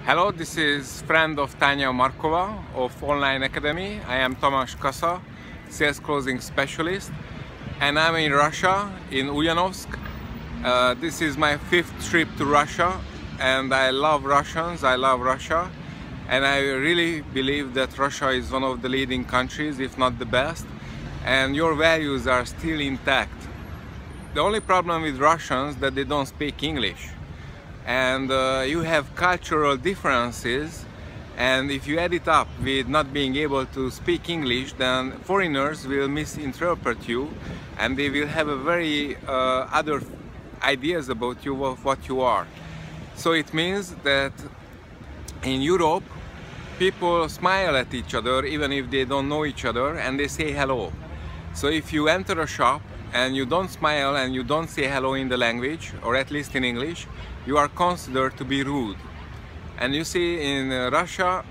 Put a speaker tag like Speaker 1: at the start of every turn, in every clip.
Speaker 1: Hello, this is friend of Tanya Markova of Online Academy. I am Tamás Kasza, sales closing specialist, and I'm in Russia, in Ulyanovsk. This is my 5th trip to Russia, and I love Russians, I love Russia, and I really believe that Russia is one of the leading countries, if not the best, and your values are still intact. The only problem with Russians is that they don't speak English. And you have cultural differences, and if you add it up with not being able to speak English, then foreigners will misinterpret you and they will have a very other ideas about you, of what you are. So it means that in Europe people smile at each other even if they don't know each other, and they say hello. So if you enter a shop and you don't smile and you don't say hello in the language, or at least in English, you are considered to be rude. And you see, in Russia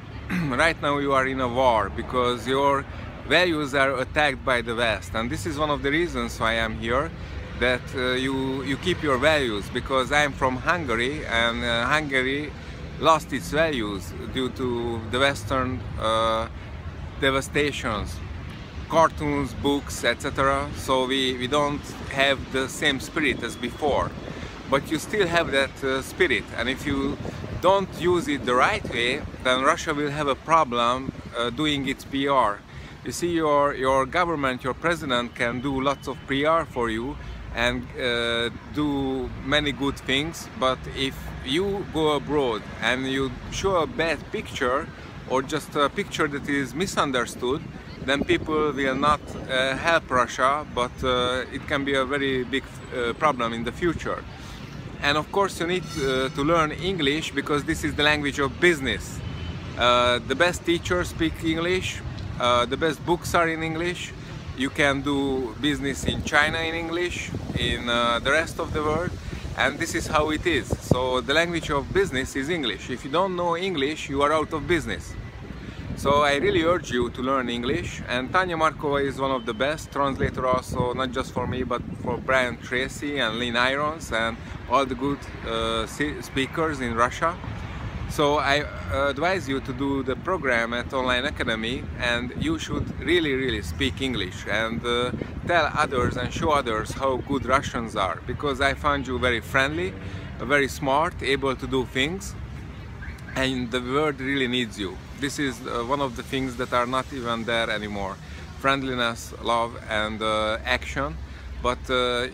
Speaker 1: right now you are in a war because your values are attacked by the West, and this is one of the reasons why I am here, that you keep your values, because I am from Hungary, and Hungary lost its values due to the Western devastations, cartoons, books, etc. So we don't have the same spirit as before. But you still have that spirit, and if you don't use it the right way, then Russia will have a problem doing its PR. You see, your government, your president can do lots of PR for you and do many good things, but if you go abroad and you show a bad picture, or just a picture that is misunderstood, then people will not help Russia, but it can be a very big problem in the future. And of course you need to learn English, because this is the language of business. The best teachers speak English, the best books are in English. You can do business in China in English, in the rest of the world, and this is how it is. So the language of business is English. If you don't know English, you are out of business. So I really urge you to learn English, and Tanya Markova is one of the best translator, also not just for me but for Brian Tracy and Lynn Irons and all the good speakers in Russia. So I advise you to do the program at Online Academy, and you should really speak English and tell others and show others how good Russians are, because I find you very friendly, very smart, able to do things, and the world really needs you. This is one of the things that are not even there anymore. Friendliness, love and action, but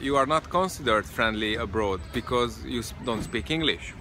Speaker 1: you are not considered friendly abroad because you don't speak English.